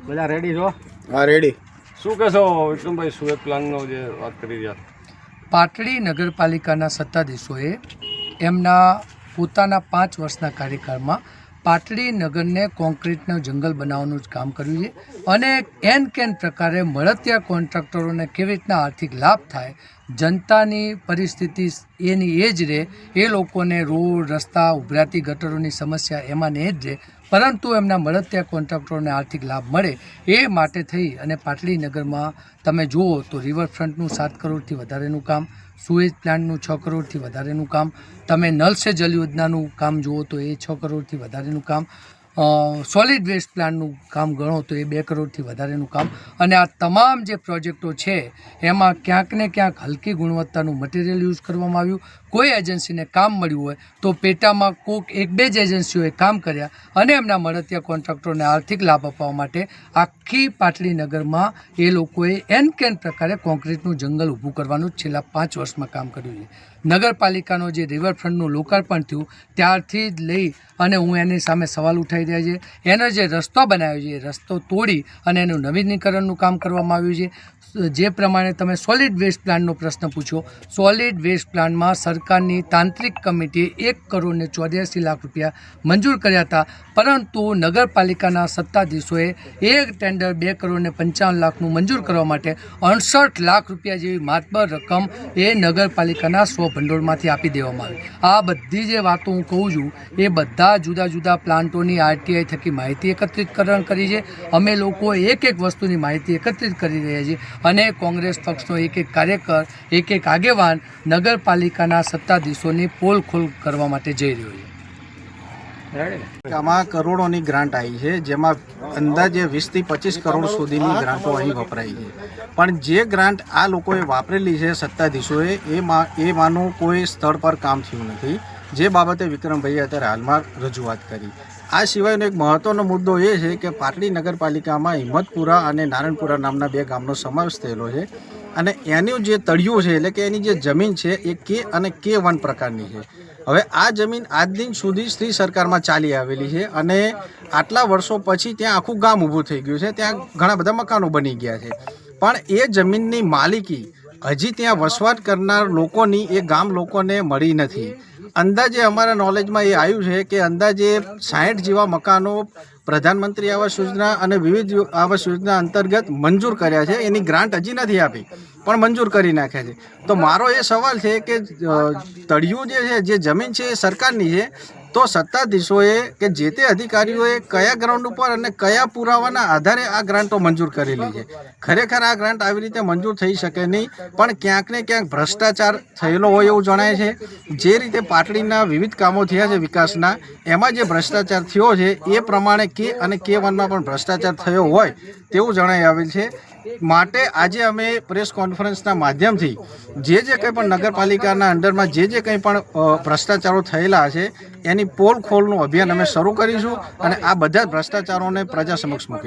બધા રેડી છો? હા રેડી. શું કહેશો વિક્રમભાઈ, સુએજ પ્લાનનો જે વાત કરી રહ્યા? પાટડી નગરપાલિકાના સત્તાધીશોએ એમના પોતાના 5 વર્ષના કાર્યકાળમાં પાટડી નગરને કોન્ક્રીટનું જંગલ બનાવવાનું જ કામ કર્યું છે અને એન કેન પ્રકારે મળતિયા કોન્ટ્રાક્ટરોને કેવી રીતના આર્થિક લાભ થાય, જનતાની પરિસ્થિતિ એની એ જ રહે, એ લોકોને રોડ રસ્તા ઉભરાતી ગટરોની સમસ્યા એમાં ને એ જ રહે, પરંતુ એમના મળતિયા કોન્ટ્રાક્ટરોને આર્થિક લાભ મળે એ માટે થઈ અને પાટડી નગરમાં તમે જુઓ તો રિવરફ્રન્ટનું 7 કરોડથી વધારેનું કામ, સુએજ પ્લાન્ટનું 6 કરોડથી વધારેનું કામ, તમે નલ સે જલ યોજનાનું કામ જુઓ તો એ 6 કરોડથી વધારેનું કામ, સોલિડ વેસ્ટ પ્લાન્ટનું કામ ગણો તો એ 2 કરોડથી વધારેનું કામ, અને આ તમામ જે પ્રોજેક્ટો છે એમાં ક્યાંક ને ક્યાંક હલકી ગુણવત્તાનું મટીરિયલ યુઝ કરવામાં આવ્યું. કોઈ એજન્સીને કામ મળ્યું હોય તો પેટામાં કોઈક 1-2 જ એજન્સીઓએ કામ કર્યા અને એમના મળતિયા કોન્ટ્રાક્ટરોને આર્થિક લાભ આપવા માટે આખી પાટડી નગરમાં એ લોકોએ એન કેન પ્રકારે કોન્ક્રીટનું જંગલ ઊભું કરવાનું છેલ્લા 5 વર્ષમાં કામ કર્યું છે. નગરપાલિકાનો જે રિવરફ્રન્ટનું લોકાર્પણ થયું ત્યારથી જ લઈ અને હું એની સામે સવાલ ઉઠાવી રહ્યા છે. એનો જે રસ્તો બનાવ્યો છે એ રસ્તો તોડી અને એનું નવીનીકરણનું કામ કરવામાં આવ્યું છે. જે પ્રમાણે તમે સોલિડ વેસ્ટ પ્લાન્ટનો પ્રશ્ન પૂછ્યો, સોલિડ વેસ્ટ પ્લાન્ટમાં સરકારની તાંત્રિક કમિટીએ 1,84,00,000 રૂપિયા મંજૂર કર્યા હતા, પરંતુ નગરપાલિકાના સત્તાધીશોએ એક ટેન્ડર 2,55,00,000નું મંજૂર કરવા માટે 68 લાખ રૂપિયા જેવી માતબર રકમ એ નગરપાલિકાના સ્વભંડોળમાંથી આપી દેવામાં આવી. આ બધી જે વાતો હું કહું છું એ બધા જુદા જુદા પ્લાન્ટોની આરટીઆઈ થકી માહિતી એકત્રિતકરણ કરી છે. અમે લોકો એક વસ્તુની માહિતી એકત્રિત કરી રહ્યા છીએ અને કોંગ્રેસ પક્ષનો એક કાર્યકર, એક આગેવાન નગરપાલિકાના સત્તાધીશોની પોલ ખોલ કરવા માટે જઈ રહ્યો છે. આમાં કરોડોની ગ્રાન્ટ આવી છે, જેમાં અંદાજે 20 થી 25 કરોડ સુધીની ગ્રાન્ટો અહીં વપરાઈ છે. પણ જે ગ્રાન્ટ આ લોકોએ વાપરેલી છે સત્તાધીશોએ એમાંનું કોઈ સ્થળ પર કામ થયું નથી, જે બાબતે વિક્રમભાઈએ અત્યારે હાલમાં રજૂઆત કરી. આ સિવાયનો એક મહત્વનો મુદ્દો એ છે કે પાટડી નગરપાલિકામાં હિંમતપુરા અને નારાયણપુરા નામના 2 ગામનો સમાવેશ થયેલો છે અને એનું જે તળિયું છે એટલે કે એની જે જમીન છે એ કે અને K1 પ્રકારની છે. હવે આ જમીન આજ દિન સુધી સ્ત્રી સરકારમાં ચાલી આવેલી છે અને આટલા વર્ષો પછી ત્યાં આખું ગામ ઊભું થઈ ગયું છે, ત્યાં ઘણા બધા મકાનો બની ગયા છે, પણ એ જમીનની માલિકી હજી ત્યાં વસવાટ કરનાર લોકોની એ ગામ લોકોને મળી નથી. અંદાજે અમારા નોલેજમાં એ આવ્યું છે કે અંદાજે 60 જેવા મકાનો પ્રધાનમંત્રી આવાસ યોજના અને વિવિધ આવાસ યોજના અંતર્ગત મંજૂર કર્યા છે. એની ગ્રાન્ટ હજી નથી આપી પણ મંજૂર કરી નાખ્યા છે. તો મારો એ સવાલ છે કે તળિયું જે છે, જે જમીન છે એ સરકારની છે, તો સત્તાધીશોએ કે જે તે અધિકારીઓએ કયા ગ્રાઉન્ડ ઉપર અને કયા પુરાવાના આધારે આ ગ્રાન્ટો મંજૂર કરેલી છે? ખરેખર આ ગ્રાન્ટ આવી રીતે મંજૂર થઈ શકે નહીં, પણ ક્યાંક ને ક્યાંક ભ્રષ્ટાચાર થયેલો હોય એવું જણાય છે. જે રીતે પાટડીના વિવિધ કામો થયા છે વિકાસના, એમાં જે ભ્રષ્ટાચાર થયો છે એ પ્રમાણે કે અને K1માં પણ ભ્રષ્ટાચાર થયો હોય તેવું જણાઈ આવેલ છે. માટે આજે અમે પ્રેસ કોન્ફરન્સના માધ્યમથી જે કંઈ પણ નગરપાલિકાના અંડરમાં જે કંઈ પણ ભ્રષ્ટાચારો થયેલા છે એની પોલ ખોલનું અભિયાન અમે શરૂ કરીશું અને આ બધા જ ભ્રષ્ટાચારોને પ્રજા સમક્ષ મૂકીશું.